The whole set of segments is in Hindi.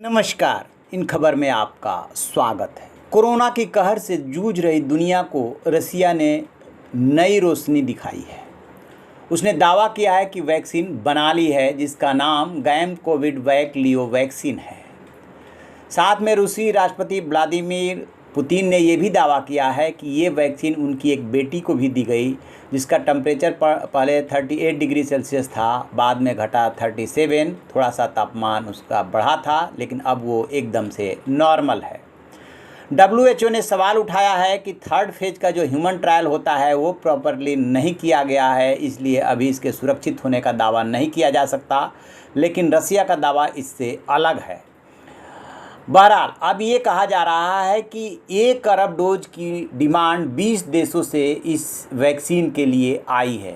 नमस्कार। इन खबर में आपका स्वागत है। कोरोना की कहर से जूझ रही दुनिया को रसिया ने नई रोशनी दिखाई है। उसने दावा किया है कि वैक्सीन बना ली है जिसका नाम गैम कोविड वैक लियो वैक्सीन है। साथ में रूसी राष्ट्रपति व्लादिमीर पुतिन ने यह भी दावा किया है कि ये वैक्सीन उनकी एक बेटी को भी दी गई जिसका टेम्परेचर पहले 38 डिग्री सेल्सियस था, बाद में घटा 37, थोड़ा सा तापमान उसका बढ़ा था, लेकिन अब वो एकदम से नॉर्मल है। WHO ने सवाल उठाया है कि थर्ड फेज का जो ह्यूमन ट्रायल होता है वो प्रॉपरली नहीं किया गया है, इसलिए अभी इसके सुरक्षित होने का दावा नहीं किया जा सकता, लेकिन रसिया का दावा इससे अलग है। बहरहाल अब ये कहा जा रहा है कि 1 अरब डोज की डिमांड 20 देशों से इस वैक्सीन के लिए आई है।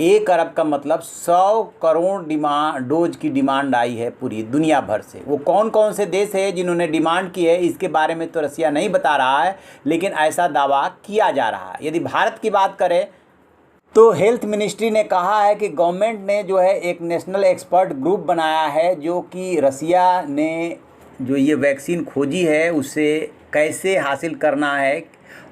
1 अरब का मतलब 100 करोड़ डोज की डिमांड आई है पूरी दुनिया भर से। वो कौन कौन से देश है जिन्होंने डिमांड की है इसके बारे में तो रसिया नहीं बता रहा है, लेकिन ऐसा दावा किया जा रहा है। यदि भारत की बात करें तो हेल्थ मिनिस्ट्री ने कहा है कि गवर्नमेंट ने जो है एक नेशनल एक्सपर्ट ग्रुप बनाया है जो कि रसिया ने जो ये वैक्सीन खोजी है उसे कैसे हासिल करना है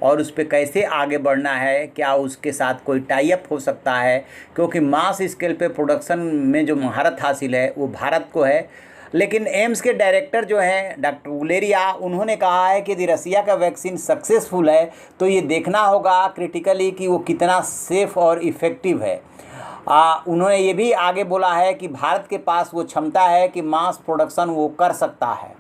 और उस पर कैसे आगे बढ़ना है, क्या उसके साथ कोई टाई अप हो सकता है, क्योंकि मास स्केल पे प्रोडक्शन में जो महारत हासिल है वो भारत को है। लेकिन एम्स के डायरेक्टर जो हैं डॉक्टर गुलेरिया, उन्होंने कहा है कि यदि रसिया का वैक्सीन सक्सेसफुल है तो ये देखना होगा क्रिटिकली कि वो कितना सेफ़ और इफ़ेक्टिव है। उन्होंने ये भी आगे बोला है कि भारत के पास वो क्षमता है कि मास प्रोडक्शन वो कर सकता है।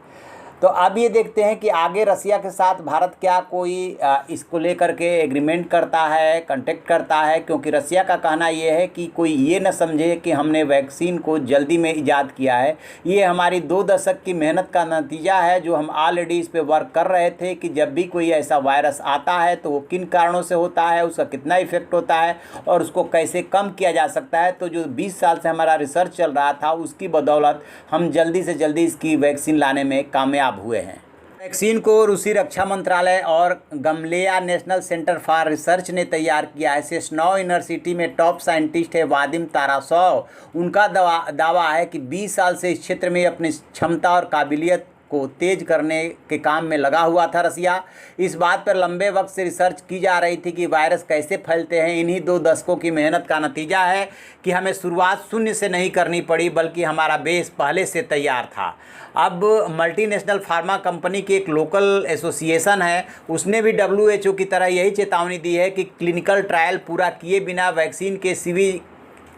तो अब ये देखते हैं कि आगे रसिया के साथ भारत क्या कोई इसको लेकर के एग्रीमेंट करता है, कांटेक्ट करता है, क्योंकि रसिया का कहना ये है कि कोई ये न समझे कि हमने वैक्सीन को जल्दी में ईजाद किया है। ये हमारी 2 दशक की मेहनत का नतीजा है जो हम ऑलरेडी इस पे वर्क कर रहे थे कि जब भी कोई ऐसा वायरस आता है तो वो किन कारणों से होता है, उसका कितना इफेक्ट होता है और उसको कैसे कम किया जा सकता है। तो जो 20 साल से हमारा रिसर्च चल रहा था उसकी बदौलत हम जल्दी से जल्दी इसकी वैक्सीन लाने में कामयाब हुए हैं। वैक्सीन को रूसी रक्षा मंत्रालय और गमलेया नेशनल सेंटर फॉर रिसर्च ने तैयार किया है। सेशनॉव यूनिवर्सिटी में टॉप साइंटिस्ट है वादिम तारासोव। उनका दावा है कि 20 साल से इस क्षेत्र में अपनी क्षमता और काबिलियत को तेज करने के काम में लगा हुआ था रसिया। इस बात पर लंबे वक्त से रिसर्च की जा रही थी कि वायरस कैसे फैलते हैं। इन्हीं 2 दशकों की मेहनत का नतीजा है कि हमें शुरुआत शून्य से नहीं करनी पड़ी, बल्कि हमारा बेस पहले से तैयार था। अब मल्टीनेशनल फार्मा कंपनी की एक लोकल एसोसिएशन है, उसने भी WHO की तरह यही चेतावनी दी है कि क्लिनिकल ट्रायल पूरा किए बिना वैक्सीन के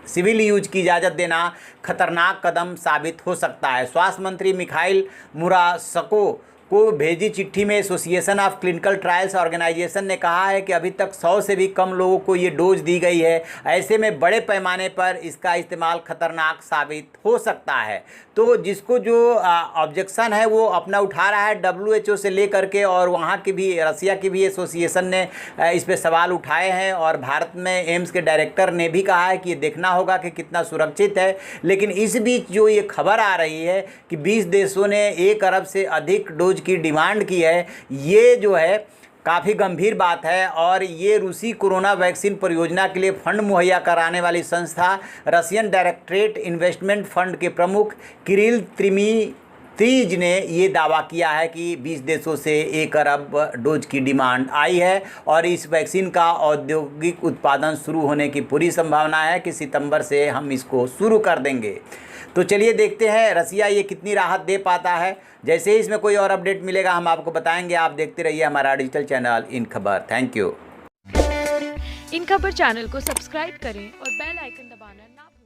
सिविल यूज की इजाज़त देना खतरनाक कदम साबित हो सकता है। स्वास्थ्य मंत्री मिखाइल मुरासको को भेजी चिट्ठी में association of clinical trials organization ने कहा है कि अभी तक 100 से भी कम लोगों को ये डोज दी गई है। ऐसे में बड़े पैमाने पर इसका इस्तेमाल खतरनाक साबित हो सकता है। तो जिसको जो ऑब्जेक्शन है वो अपना उठा रहा है WHO से लेकर के, और वहाँ की भी रसिया की भी एसोसिएशन ने इस पर सवाल उठाए हैं। और भारत में एम्स के डायरेक्टर ने भी कहा है कि ये देखना होगा कि कितना सुरक्षित है। लेकिन इस बीच जो ये खबर आ रही है कि 20 देशों ने 1 अरब से अधिक डोज की डिमांड की है, ये जो है काफ़ी गंभीर बात है। और ये रूसी कोरोना वैक्सीन परियोजना के लिए फंड मुहैया कराने वाली संस्था रशियन डायरेक्टरेट इन्वेस्टमेंट फंड के प्रमुख किरिल त्रिमीत्रीज ने ये दावा किया है कि 20 देशों से 1 अरब डोज की डिमांड आई है और इस वैक्सीन का औद्योगिक उत्पादन शुरू होने की पूरी संभावना है कि सितंबर से हम इसको शुरू कर देंगे। तो चलिए देखते हैं रसिया ये कितनी राहत दे पाता है। जैसे ही इसमें कोई और अपडेट मिलेगा हम आपको बताएंगे। आप देखते रहिए हमारा डिजिटल चैनल इन खबर। Thank you. इन खबर चैनल को सब्सक्राइब करें और बेल आइकन दबाना ना भूलें।